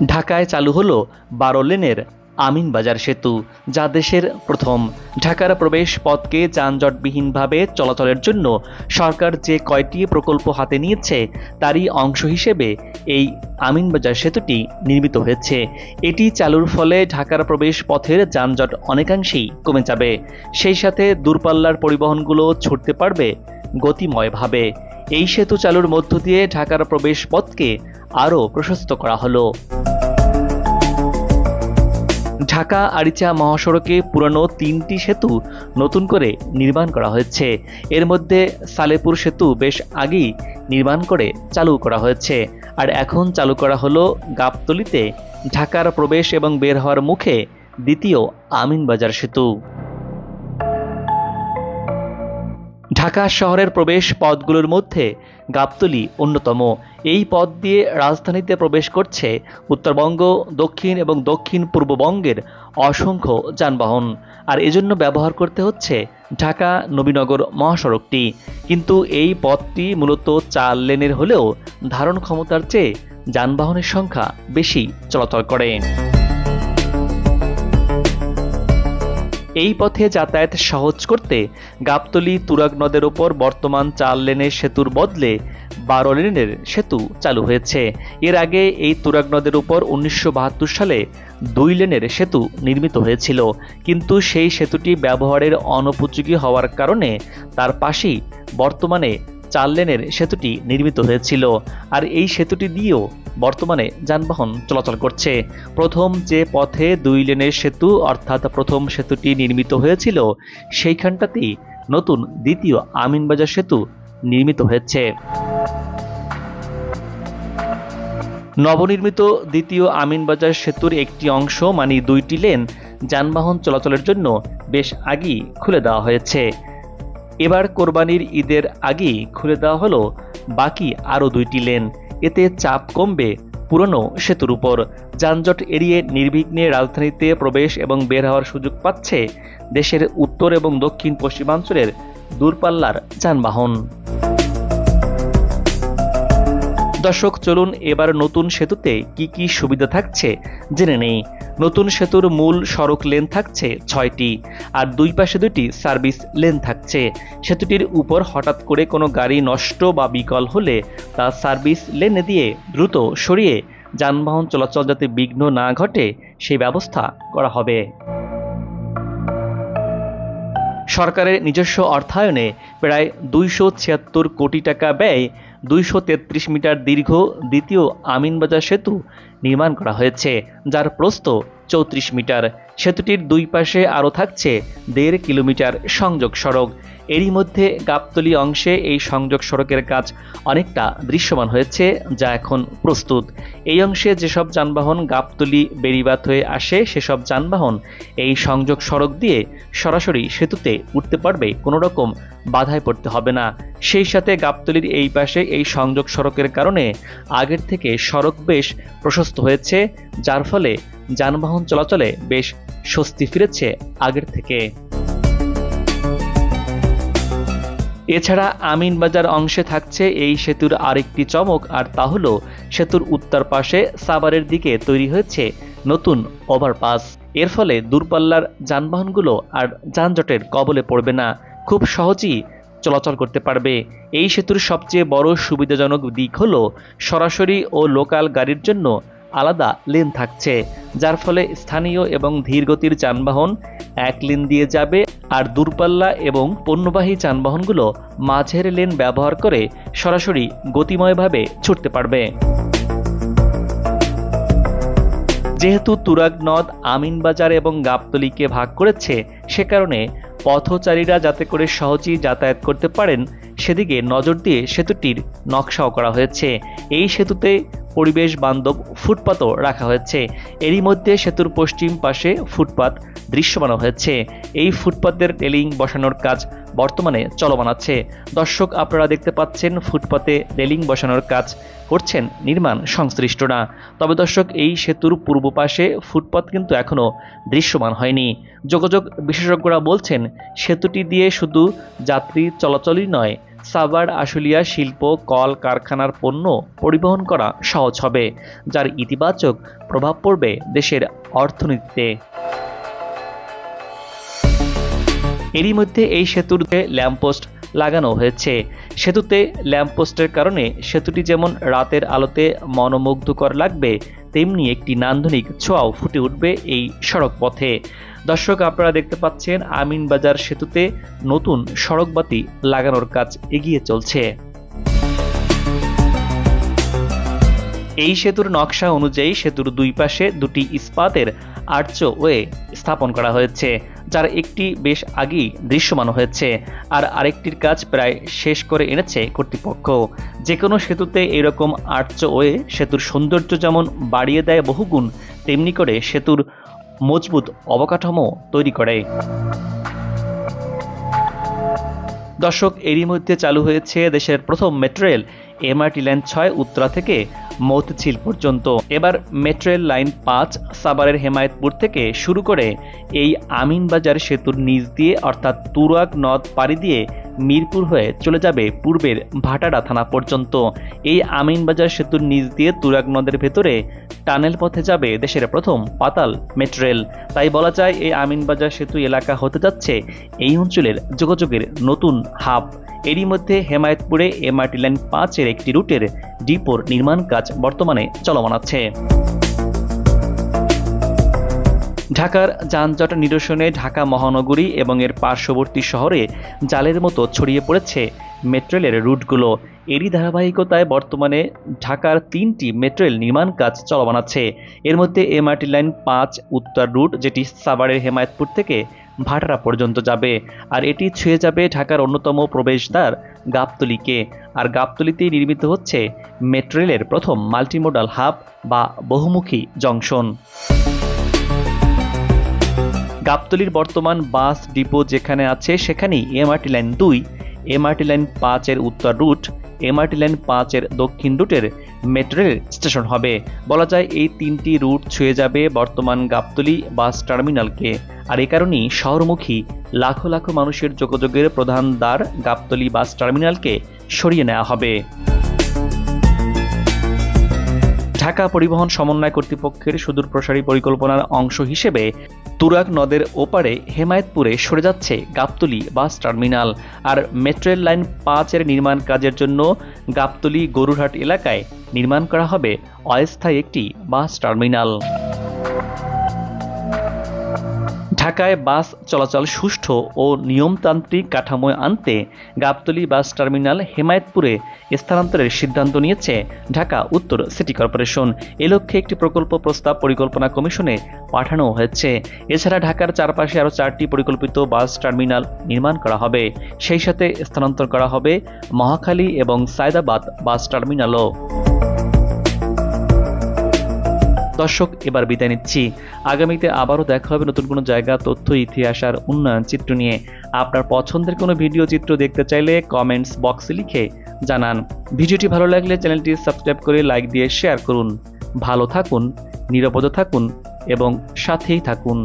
ঢাকায় চালু হলো 12 লেনের আমিনবাজার সেতু, যা দেশের প্রথম। ঢাকার প্রবেশ পথকে যানজটবিহীনভাবে চলাচলের জন্য সরকার যে কয়টি প্রকল্প হাতে নিয়েছে তারই অংশ হিসেবে এই আমিনবাজার সেতুটি নির্মিত হয়েছে। এটি চালুর ফলে ঢাকার প্রবেশ পথের যানজট অনেকাংশেই কমে যাবে। সেই সাথে দূরপাল্লার পরিবহনগুলো ছুটতে পারবে গতিময়ভাবে। এই সেতু চালুর মধ্য দিয়ে ঢাকার প্রবেশ পথকে আরও প্রশস্ত করা হলো। ঢাকা আরিচা মহাসড়কে পুরনো 3টি সেতু নতুন করে নির্মাণ করা হয়েছে। এর মধ্যে সালেপুর সেতু বেশ আগেই নির্মাণ করে চালু করা হয়েছে, আর এখন চালু করা হলো গাবতলীতে ঢাকার প্রবেশ এবং বের হওয়ার মুখে দ্বিতীয় আমিনবাজার সেতু। ঢাকা শহরের প্রবেশ পথগুলোর মধ্যে গাবতলী অন্যতম। এই পথ দিয়ে রাজধানীতে প্রবেশ করছে উত্তরবঙ্গ, দক্ষিণ এবং দক্ষিণ পূর্ববঙ্গের অসংখ্য যানবাহন, আর এজন্য ব্যবহার করতে হচ্ছে ঢাকা নবীনগর মহাসড়কটি। কিন্তু এই পথটি মূলত 4 লেনের হলেও ধারণ ক্ষমতার চেয়ে যানবাহনের সংখ্যা বেশি চলাচল করে। এই পথে যাতায়াত সহজ করতে গাবতলী তুরাগ নদের ওপর বর্তমান 4 লেনের সেতুর বদলে 12 লেনের সেতু চালু হয়েছে। এর আগে এই তুরাগ নদের উপর 1972 সালে 2 লেনের সেতু নির্মিত হয়েছিল, কিন্তু সেই সেতুটি ব্যবহারের অনুপযোগী হওয়ার কারণে তার পাশেই বর্তমানে 4 লেনের সেতুটি নির্মিত হয়েছিল, আর এই সেতুটি দিয়েও বর্তমানে যানবাহন চলাচল করছে। প্রথম যে পথে 2 লেনের সেতু অর্থাৎ প্রথম সেতুটি নির্মিত হয়েছিল সেইখানটাতেই নতুন দ্বিতীয় আমিনবাজার সেতু নির্মিত হয়েছে। নবনির্মিত দ্বিতীয় আমিনবাজার সেতুর একটি অংশ মানে 2টি লেন যানবাহন চলাচলের জন্য বেশ আগেই খুলে দেওয়া হয়েছে। এবার কোরবানির ঈদের আগেই খুলে দেওয়া হলো বাকি আরও 2টি লেন। এতে চাপ কমবে পুরনো সেতুর উপর। যানজট এড়িয়ে নির্বিঘ্নে রাজধানীতে প্রবেশ এবং বের হওয়ার সুযোগ পাচ্ছে দেশের উত্তর এবং দক্ষিণ পশ্চিমাঞ্চলের দূরপাল্লার যানবাহন। দর্শক, চলুন এবার নতুন সেতুতে কি কি সুবিধা থাকছে জেনে নেই। নতুন সেতুর মূল সড়ক লেন থাকছে 6টি, আর 2 পাশে 2টি সার্ভিস লেন থাকছে। সেতুটির উপর হঠাৎ করে কোনো গাড়ি নষ্ট বা বিকল হলে তা সার্ভিস লেনে দিয়ে দ্রুত সরিয়ে যানবাহন চলাচল যাতে বিঘ্ন না ঘটে সেই ব্যবস্থা করা হবে। সরকারের নিজস্ব অর্থায়নে প্রায় 276 কোটি টাকা ব্যয় 233 মিটার দীর্ঘ দ্বিতীয় আমিনবাজার সেতু নির্মাণ করা হয়েছে, যার প্রস্থ 34 মিটার। সেতুটির 2 পাশে আরও থাকছে 1.5 কিলোমিটার সংযোগ সড়ক। এরই মধ্যে গাবতলী অংশে এই সংযোগ সড়কের কাজ অনেকটা দৃশ্যমান হয়েছে, যা এখন প্রস্তুত। এই অংশে যেসব যানবাহন গাবতলী বেড়িবাঁধ হয়ে আসে সেসব যানবাহন এই সংযোগ সড়ক দিয়ে সরাসরি সেতুতে উঠতে পারবে, কোনো রকম বাধায় পড়তে হবে না। সেই সাথে গাবতলীর এই পাশে এই সংযোগ সড়কের কারণে আগের থেকে সড়ক বেশ প্রশস্ত হয়েছে, যার ফলে যানবাহন চলাচলে বেশ স্বস্তি ফিরেছে আগের থেকে। এছাড়া আমিনবাজার অংশে থাকছে এই সেতুর আরেকটি চমক, আর তা হলো সেতুর উত্তর পাশে সাভারের দিকে তৈরি হয়েছে নতুন ওভারপাস। এর ফলে দূরপাল্লার যানবাহনগুলো আর যানজটের কবলে পড়বে না, খুব সহজেই চলাচল করতে পারবে। এই সেতুর সবচেয়ে বড় সুবিধাজনক দিক হলো সরাসরি ও লোকাল গাড়ির জন্য আলাদা লেন থাকছে, যার ফলে স্থানীয় এবং ধীরগতির যানবাহন এক লেন দিয়ে যাবে, আর দূরপাল্লা এবং পণ্যবাহী যানবাহনগুলো মাঝের লেন ব্যবহার করে সরাসরি গতিময়ভাবে ছুটতে পারবে। যেহেতু তুরাগ নদ আমিনবাজার এবং গাবতলীকে ভাগ করেছে, সে কারণে পথচারীরা যাতে করে সহজেই যাতায়াত করতে পারেন সেদিকে নজর দিয়ে সেতুটির নকশাও করা হয়েছে। এই সেতুতে পরিবেশ বান্ধব ফুটপাতও রাখা হয়েছে। এরই মধ্যে সেতুর পশ্চিম পাশে ফুটপাত দৃশ্যমান হয়েছে। এই ফুটপাতের রেলিং বসানোর কাজ বর্তমানে চলমান আছে। দর্শক, আপনারা দেখতে পাচ্ছেন ফুটপাতে রেলিং বসানোর কাজ করছেন নির্মাণ সংশ্লিষ্টরা। তবে দর্শক, এই সেতুর পূর্ব পাশে ফুটপাত কিন্তু এখনও দৃশ্যমান হয়নি। যোগাযোগ বিশেষজ্ঞরা বলছেন সেতুটি দিয়ে শুধু যাত্রী চলাচলই নয়, সাভার আশুলিয়া শিল্প কল কারখানার পণ্য পরিবহন করা সহজ হবে, যার ইতিবাচক প্রভাব পড়বে দেশের অর্থনীতিতে। এরই মধ্যে এই সেতুতে ল্যাম্পপোস্ট লাগানো হয়েছে। সেতুতে ল্যাম্পপোস্টের কারণে সেতুটি যেমন রাতের আলোতে মনোমুগ্ধকর লাগবে, তেমনি একটি নান্দনিক ছোঁয়াও ফুটে উঠবে এই সড়ক পথে। দর্শক, আপনারা দেখতে পাচ্ছেন আমিনবাজার সেতুতে নতুন সড়কবাতি লাগানোর কাজ এগিয়ে চলছে। এই সেতুর নকশা অনুযায়ী সেতুর দুই পাশে দুটি ইস্পাতের আর্চওয়ে স্থাপন করা হয়েছে, যার একটি বেশ আগেই দৃশ্যমান হয়েছে, আর আরেকটির কাজ প্রায় শেষ করে এনেছে কর্তৃপক্ষ। যে কোনো সেতুতে এরকম আর্চওয়ে সেতুর সৌন্দর্য যেমন বাড়িয়ে দেয় বহুগুণ, তেমনি করে সেতুর মজবুত অবকাঠামো তৈরি করে। দর্শক, এরই মধ্যে চালু হয়েছে দেশের প্রথম metro rail MRT line 6 Uttara থেকে মতিঝিল পর্যন্ত। এবার মেট্রো রেল লাইন 5 সাভারের হেমায়েতপুর থেকে শুরু করে এই আমিনবাজার সেতুর নিচ দিয়ে অর্থাৎ তুরাগ নদ পাড়ি দিয়ে মিরপুর হয়ে চলে যাবে পূর্বের ভাটারা থানা পর্যন্ত। এই আমিনবাজার সেতুর নিচ দিয়ে তুরাগ নদের ভেতরে টানেল পথে যাবে দেশের প্রথম পাতাল মেট্রো রেল। তাই বলা যায় এই আমিনবাজার সেতু এলাকা হতে যাচ্ছে এই অঞ্চলের যোগাযোগের নতুন হাব। এরই মধ্যে হেমায়েতপুরে এমআরটি লাইন 5-এর একটি রুটের ডিপোর নির্মাণ কাজ বর্তমানে চলমান আছে। ঢাকার যানজট নিরসনে ঢাকা মহানগরী এবং এর পার্শ্ববর্তী শহরে জালের মতো ছড়িয়ে পড়েছে মেট্রো রেলের রুটগুলো। এরই ধারাবাহিকতায় বর্তমানে ঢাকার 3টি মেট্রো রেল নির্মাণ কাজ চলমান আছে। এর মধ্যে এমআরটি লাইন 5 উত্তর রুট, যেটি সাভারের হেমায়েতপুর থেকে ভাটারা পর্যন্ত যাবে, আর এটি ছুঁয়ে যাবে ঢাকার অন্যতম প্রবেশদ্বার গাবতলীকে। আর গাবতলীতেই নির্মিত হচ্ছে মেট্রো রেলের প্রথম মাল্টিমোডাল হাব বা বহুমুখী জংশন। গাবতলীর বর্তমান বাস ডিপো যেখানে আছে সেখানেই এমআরটি লাইন 2, এমআরটি লাইন 5-এর উত্তর রুট, এমআরটি লাইন 5-এর দক্ষিণ রুটের মেট্রো রেল স্টেশন হবে। বলা যায় এই 3টি রুট ছুঁয়ে যাবে বর্তমান গাবতলী বাস টার্মিনালকে, আর এ কারণেই শহরমুখী লাখো লাখো মানুষের যোগাযোগের প্রধান দ্বার গাবতলী বাস টার্মিনালকে সরিয়ে নেওয়া হবে। ঢাকা পরিবহন সমন্বয় কর্তৃপক্ষের সুদূর প্রসারী পরিকল্পনার অংশ হিসেবে তুরাগ নদের ওপারে হেমায়েতপুরে সরে যাচ্ছে গাবতলী বাস টার্মিনাল। আর মেট্রো রেল লাইন 5-এর নির্মাণ কাজের জন্য গাবতলী গরুরহাট এলাকায় নির্মাণ করা হবে অস্থায়ী একটি বাস টার্মিনাল। ঢাকায় বাস চলাচল সুষ্ঠু ও নিয়মতান্ত্রিক কাঠামোয় আনতে গাবতলী বাস টার্মিনাল হেমায়েতপুরে স্থানান্তরের সিদ্ধান্ত নিয়েছে ঢাকা উত্তর সিটি কর্পোরেশন। এ লক্ষ্যে একটি প্রকল্প প্রস্তাব পরিকল্পনা কমিশনে পাঠানো হয়েছে। এছাড়া ঢাকার চারপাশে আরও 4টি পরিকল্পিত বাস টার্মিনাল নির্মাণ করা হবে। সেই সাথে স্থানান্তর করা হবে মহাখালী এবং সায়দাবাদ বাস টার্মিনালও। দর্শক, এবার বিদায় নিচ্ছি। আগামীতে আবারও দেখা হবে নতুন কোনো জায়গা, তথ্য, ইতিহাস আর উন্নয়ন চিত্র নিয়ে। আপনার পছন্দের কোনো ভিডিও চিত্র দেখতে চাইলে কমেন্টস বক্সে লিখে জানান। ভিডিওটি ভালো লাগলে চ্যানেলটি সাবস্ক্রাইব করে লাইক দিয়ে শেয়ার করুন। ভালো থাকুন, নিরাপদে থাকুন এবং সাথেই থাকুন।